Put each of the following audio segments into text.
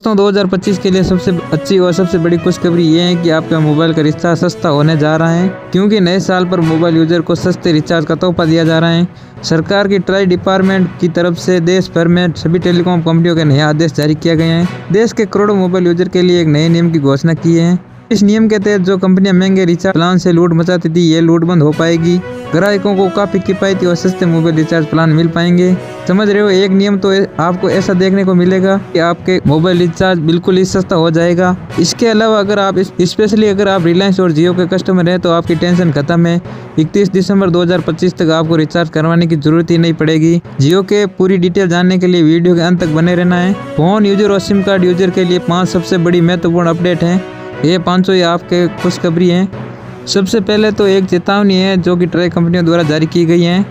दोस्तों 2025 के लिए सबसे अच्छी और सबसे बड़ी खुशखबरी ये है कि आपका मोबाइल का रिचार्ज सस्ता होने जा रहा है, क्योंकि नए साल पर मोबाइल यूजर को सस्ते रिचार्ज का तोहफा दिया जा रहा है। सरकार की ट्राई डिपार्टमेंट की तरफ से देश भर में सभी टेलीकॉम कंपनियों के नए आदेश जारी किए गए हैं। देश के करोड़ों मोबाइल यूजर के लिए एक नए नियम की घोषणा की है। इस नियम के तहत जो कंपनियां महंगे रिचार्ज प्लान से लूट मचाती थी, ये लूट बंद हो पाएगी। ग्राहकों को काफी किफायती और सस्ते मोबाइल रिचार्ज प्लान मिल पाएंगे। समझ रहे हो, एक नियम तो आपको ऐसा देखने को मिलेगा कि आपके मोबाइल रिचार्ज बिल्कुल ही सस्ता हो जाएगा। इसके अलावा अगर आप स्पेशली अगर आप रिलायंस और जियो के कस्टमर हैं तो आपकी टेंशन खत्म है। 31 दिसंबर 2025 तक आपको रिचार्ज करवाने की जरूरत ही नहीं पड़ेगी। जियो के पूरी डिटेल जानने के लिए वीडियो के अंत तक बने रहना है। फोन यूजर और सिम कार्ड यूजर के लिए 5 सबसे बड़ी महत्वपूर्ण अपडेट है। ये 500 ही आपके खुशखबरी हैं। सबसे पहले तो एक चेतावनी है जो कि ट्राई कंपनियों द्वारा जारी की गई है।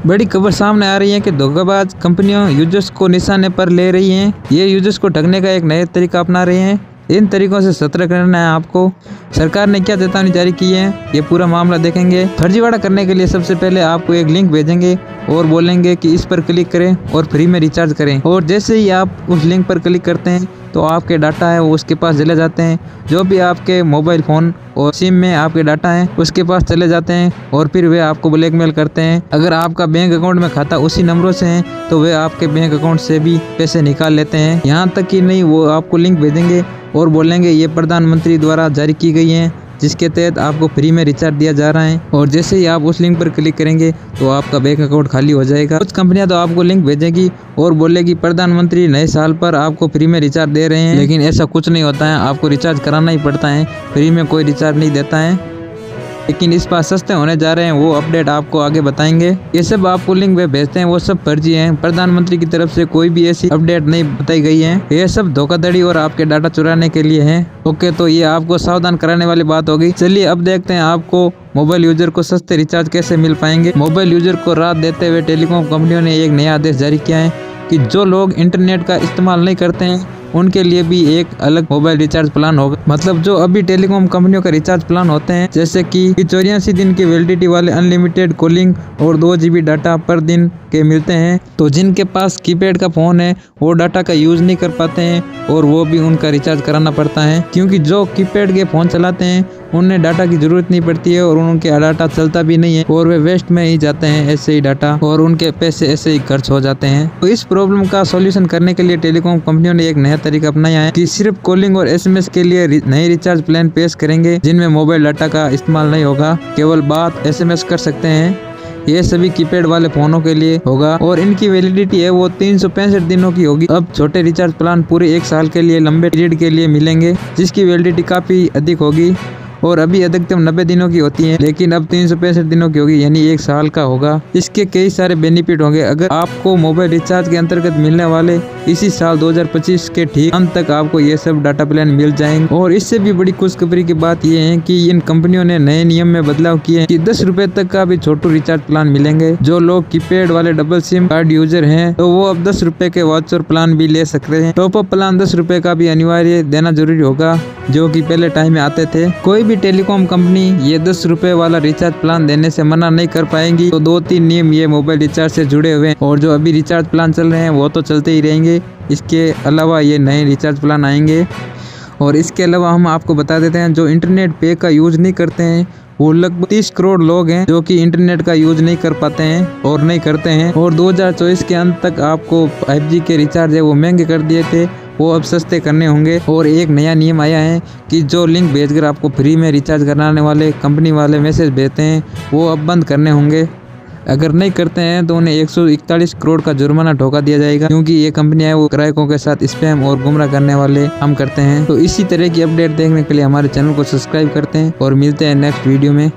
बड़ी खबर सामने आ रही है कि धोखेबाज कंपनियों यूजर्स को निशाने पर ले रही हैं। ये यूजर्स को ठगने का एक नया तरीका अपना रहे हैं। इन तरीकों से सतर्क रहना है आपको। सरकार ने क्या चेतावनी जारी की है, ये पूरा मामला देखेंगे। फर्जीवाड़ा करने के लिए सबसे पहले आपको एक लिंक भेजेंगे और बोलेंगे कि इस पर क्लिक करें और फ्री में रिचार्ज करें। और जैसे ही आप उस लिंक पर क्लिक करते हैं तो आपके डाटा है वो उसके पास चले जाते हैं। जो भी आपके मोबाइल फ़ोन और सिम में आपके डाटा हैं उसके पास चले जाते हैं और फिर वे आपको ब्लैकमेल करते हैं। अगर आपका बैंक अकाउंट में खाता उसी नंबरों से है तो वे आपके बैंक अकाउंट से भी पैसे निकाल लेते हैं। यहाँ तक कि नहीं, वो आपको लिंक भेजेंगे और बोलेंगे ये प्रधानमंत्री द्वारा जारी की गई है, जिसके तहत आपको फ्री में रिचार्ज दिया जा रहा है। और जैसे ही आप उस लिंक पर क्लिक करेंगे तो आपका बैंक अकाउंट खाली हो जाएगा। कुछ कंपनियां तो आपको लिंक भेजेगी और बोलेगी प्रधानमंत्री नए साल पर आपको फ्री में रिचार्ज दे रहे हैं, लेकिन ऐसा कुछ नहीं होता है। आपको रिचार्ज कराना ही पड़ता है, फ्री में कोई रिचार्ज नहीं देता है। लेकिन इस बार सस्ते होने जा रहे हैं, वो अपडेट आपको आगे बताएंगे। ये सब आपको लिंक वे भेजते हैं वो सब फर्जी हैं। प्रधानमंत्री की तरफ से कोई भी ऐसी अपडेट नहीं बताई गई है। ये सब धोखाधड़ी और आपके डाटा चुराने के लिए है। ओके, तो ये आपको सावधान कराने वाली बात होगी। चलिए अब देखते हैं आपको मोबाइल यूजर को सस्ते रिचार्ज कैसे मिल पाएंगे। मोबाइल यूजर को राहत देते हुए टेलीकॉम कंपनियों ने एक नया आदेश जारी किया है कि जो लोग इंटरनेट का इस्तेमाल नहीं करते हैं उनके लिए भी एक अलग मोबाइल रिचार्ज प्लान होगा। मतलब जो अभी टेलीकॉम कंपनियों का रिचार्ज प्लान होते हैं, जैसे कि 84 दिन की वैलिडिटी वाले अनलिमिटेड कॉलिंग और 2 GB डाटा पर दिन के मिलते हैं, तो जिनके पास कीपैड का फ़ोन है वो डाटा का यूज़ नहीं कर पाते हैं और वो भी उनका रिचार्ज कराना पड़ता है। क्योंकि जो कीपैड के फ़ोन चलाते हैं उन्हें डाटा की ज़रूरत नहीं पड़ती है और उनके डाटा चलता भी नहीं है और वे वेस्ट में ही जाते हैं ऐसे ही डाटा, और उनके पैसे ऐसे ही खर्च हो जाते हैं। तो इस प्रॉब्लम का सॉल्यूशन करने के लिए टेलीकॉम कंपनियों ने एक नया तरीका अपनाया है कि सिर्फ कॉलिंग और SMS के लिए नए रिचार्ज प्लान पेश करेंगे, जिनमें मोबाइल डाटा का इस्तेमाल नहीं होगा, केवल बात SMS कर सकते हैं। ये सभी कीपैड वाले फोनों के लिए होगा और इनकी वैलिडिटी है वो 365 दिनों की होगी। अब छोटे रिचार्ज प्लान पूरे 1 साल के लिए लंबे पीरियड के लिए मिलेंगे, जिसकी वैलिडिटी काफ़ी अधिक होगी और अभी अधिकतम 90 दिनों की होती है, लेकिन अब 365 दिनों की होगी, यानी 1 साल का होगा। इसके कई सारे बेनिफिट होंगे। अगर आपको मोबाइल रिचार्ज के अंतर्गत मिलने वाले इसी साल 2025 के ठीक अंत तक आपको ये सब डाटा प्लान मिल जाएंगे। और इससे भी बड़ी खुशखबरी की बात यह है कि इन कंपनियों ने नए नियम में बदलाव किए हैं कि 10 रुपए तक का भी छोटू रिचार्ज प्लान मिलेंगे। जो लोग कीपैड वाले डबल सिम कार्ड यूजर हैं तो वो अब 10 रुपए के वाउचर प्लान भी ले सकते हैं। टॉप अप प्लान 10 रुपए का भी अनिवार्य देना जरूरी होगा, जो कि पहले टाइम में आते थे। कोई भी टेलीकॉम कंपनी ये 10 रुपए वाला रिचार्ज प्लान देने से मना नहीं कर पाएंगी। तो 2-3 नियम ये मोबाइल रिचार्ज से जुड़े हुए हैं और जो अभी रिचार्ज प्लान चल रहे हैं वो तो चलते ही रहेंगे। इसके अलावा ये नए रिचार्ज प्लान आएंगे। और इसके अलावा हम आपको बता देते हैं जो इंटरनेट पे का यूज नहीं करते हैं वो लगभग 30 करोड़ लोग हैं जो कि इंटरनेट का यूज नहीं कर पाते हैं और नहीं करते हैं। और 2024 के अंत तक आपको 5G के रिचार्ज है वो महंगे कर दिए थे, वो अब सस्ते करने होंगे। और एक नया नियम आया है कि जो लिंक भेजकर आपको फ्री में रिचार्ज कराने वाले कंपनी वाले मैसेज भेजते हैं वो अब बंद करने होंगे। अगर नहीं करते हैं तो उन्हें 141 करोड़ का जुर्माना ठोका दिया जाएगा, क्योंकि ये कंपनियां है वो ग्राहकों के साथ स्पैम और गुमराह करने वाले काम करते हैं। तो इसी तरह की अपडेट देखने के लिए हमारे चैनल को सब्सक्राइब करते हैं और मिलते हैं नेक्स्ट वीडियो में।